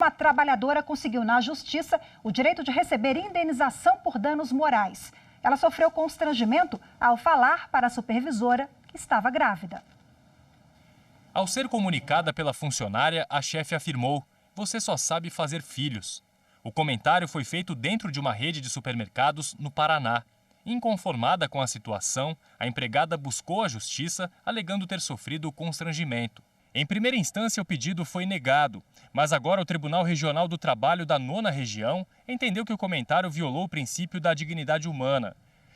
Uma trabalhadora conseguiu na justiça o direito de receber indenização por danos morais. Ela sofreu constrangimento ao falar para a supervisora que estava grávida. Ao ser comunicada pela funcionária, a chefe afirmou: "Você só sabe fazer filhos". O comentário foi feito dentro de uma rede de supermercados no Paraná. Inconformada com a situação, a empregada buscou a justiça, alegando ter sofrido constrangimento. Em primeira instância, o pedido foi negado, mas agora o Tribunal Regional do Trabalho da 9ª Região entendeu que o comentário violou o princípio da dignidade humana.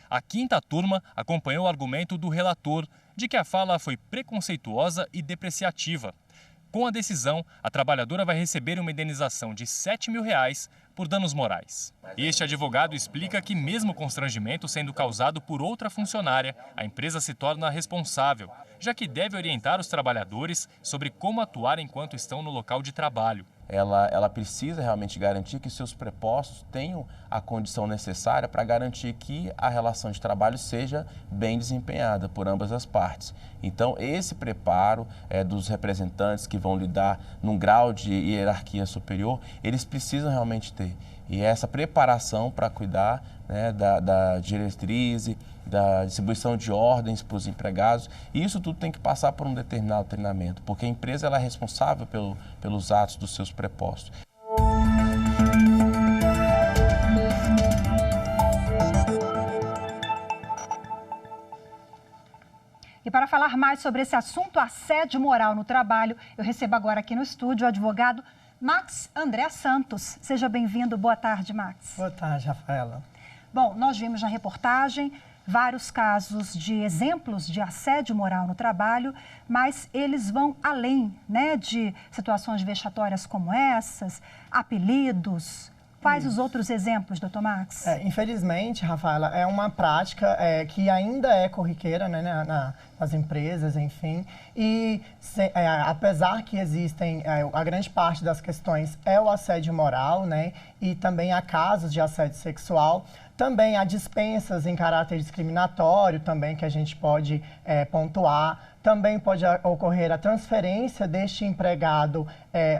A 5ª turma acompanhou o argumento do relator de que a fala foi preconceituosa e depreciativa. Com a decisão, a trabalhadora vai receber uma indenização de R$ 7.000 por danos morais. Este advogado explica que, mesmo o constrangimento sendo causado por outra funcionária, a empresa se torna responsável, já que deve orientar os trabalhadores sobre como atuar enquanto estão no local de trabalho. Ela precisa realmente garantir que seus prepostos tenham a condição necessária para garantir que a relação de trabalho seja bem desempenhada por ambas as partes. Então, esse preparo dos representantes que vão lidar num grau de hierarquia superior, eles precisam realmente ter. E essa preparação para cuidar, né, da diretriz, da distribuição de ordens para os empregados, e isso tudo tem que passar por um determinado treinamento, porque a empresa ela é responsável pelos atos dos seus prepostos. E para falar mais sobre esse assunto, assédio moral no trabalho, eu recebo agora aqui no estúdio o advogado Max André Santos. Seja bem-vindo. Boa tarde, Max. Boa tarde, Rafaela. Bom, nós vimos na reportagem vários casos de exemplos de assédio moral no trabalho, mas eles vão além, né, de situações vexatórias como essas, apelidos. Quais os outros exemplos, doutor Max? Infelizmente, Rafaela, é uma prática que ainda é corriqueira, né, nas empresas, enfim. E apesar que existem, a grande parte das questões é o assédio moral, né, e também há casos de assédio sexual, também há dispensas em caráter discriminatório, também que a gente pode pontuar. Também pode ocorrer a transferência deste empregado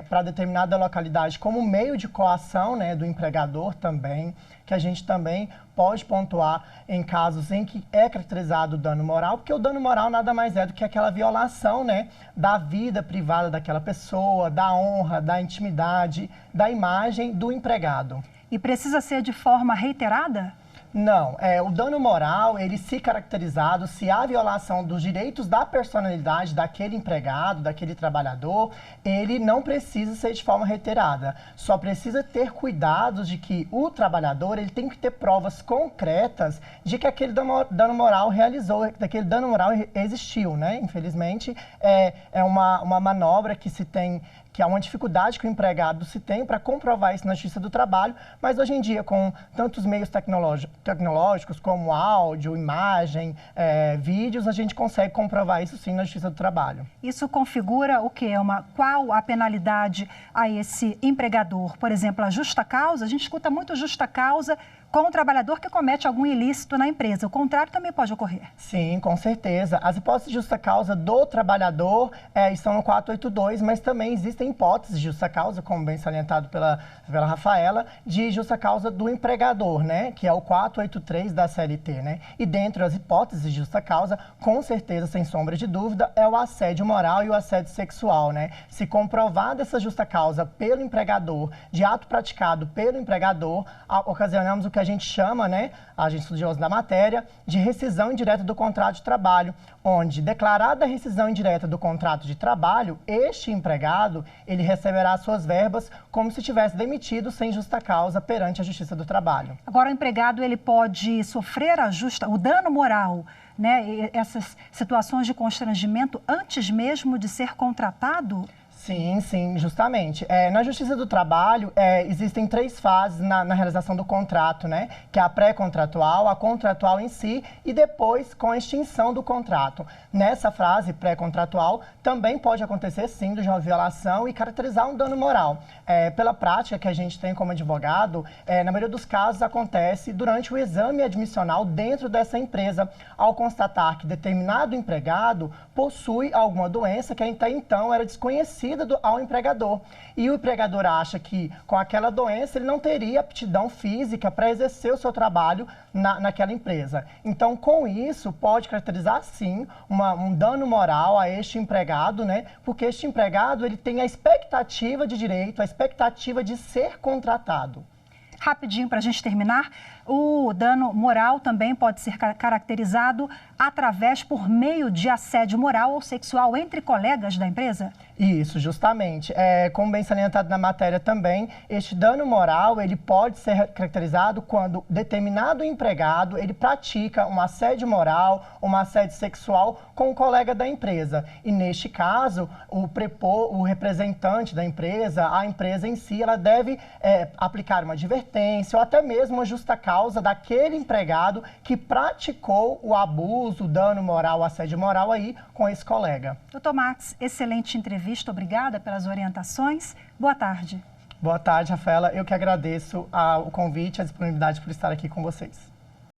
para determinada localidade como meio de coação, né, do empregador também, que a gente também pode pontuar em casos em que é caracterizado o dano moral, porque o dano moral nada mais é do que aquela violação, né, da vida privada daquela pessoa, da honra, da intimidade, da imagem do empregado. E precisa ser de forma reiterada? Não, o dano moral, ele se caracterizado se há violação dos direitos da personalidade daquele empregado, daquele trabalhador, ele não precisa ser de forma reiterada. Só precisa ter cuidado de que o trabalhador, ele tem que ter provas concretas de que aquele dano moral realizou, daquele dano moral existiu, né? Infelizmente, é uma manobra que se tem, que é uma dificuldade que o empregado se tem para comprovar isso na Justiça do Trabalho, mas hoje em dia, com tantos meios tecnológicos como áudio, imagem, vídeos, a gente consegue comprovar isso sim na Justiça do Trabalho. Isso configura o quê? Qual a penalidade a esse empregador? Por exemplo, a justa causa, a gente escuta muito justa causa com o trabalhador que comete algum ilícito na empresa. O contrário também pode ocorrer. Sim, com certeza. As hipóteses de justa causa do trabalhador estão no 482, mas também existem hipóteses de justa causa, como bem salientado pela Rafaela, de justa causa do empregador, né? Que é o 483 da CLT, né? E dentro das hipóteses de justa causa, com certeza, sem sombra de dúvida, é o assédio moral e o assédio sexual, né? Se comprovada essa justa causa pelo empregador, de ato praticado pelo empregador, ocasionamos o que a gente chama, né, a gente estudioso da matéria, de rescisão indireta do contrato de trabalho, onde, declarada a rescisão indireta do contrato de trabalho, este empregado, ele receberá suas verbas como se tivesse demitido sem justa causa perante a Justiça do Trabalho. Agora, o empregado, ele pode sofrer o dano moral, né, essas situações de constrangimento antes mesmo de ser contratado? Sim, sim, justamente. Na Justiça do Trabalho, existem 3 fases na realização do contrato, né? Que é a pré-contratual, a contratual em si e depois com a extinção do contrato. Nessa fase pré-contratual, também pode acontecer, sim, de uma violação e caracterizar um dano moral. Pela prática que a gente tem como advogado, na maioria dos casos acontece durante o exame admissional dentro dessa empresa, ao constatar que determinado empregado possui alguma doença que até então era desconhecida transferida ao empregador. E o empregador acha que com aquela doença ele não teria aptidão física para exercer o seu trabalho naquela empresa. Então, com isso, pode caracterizar, sim, um dano moral a este empregado, né? Porque este empregado ele tem a expectativa de direito, a expectativa de ser contratado. Rapidinho, para a gente terminar, o dano moral também pode ser caracterizado por meio de assédio moral ou sexual entre colegas da empresa? Isso, justamente. Como bem salientado na matéria também, este dano moral ele pode ser caracterizado quando determinado empregado ele pratica um assédio moral, um assédio sexual com um colega da empresa. E neste caso, o representante da empresa, a empresa em si, ela deve aplicar uma advertência ou até mesmo uma justa causa daquele empregado que praticou o abuso, o dano moral, o assédio moral aí com esse colega. Doutor Max, excelente entrevista, obrigada pelas orientações. Boa tarde. Boa tarde, Rafaela. Eu que agradeço o convite e a disponibilidade por estar aqui com vocês.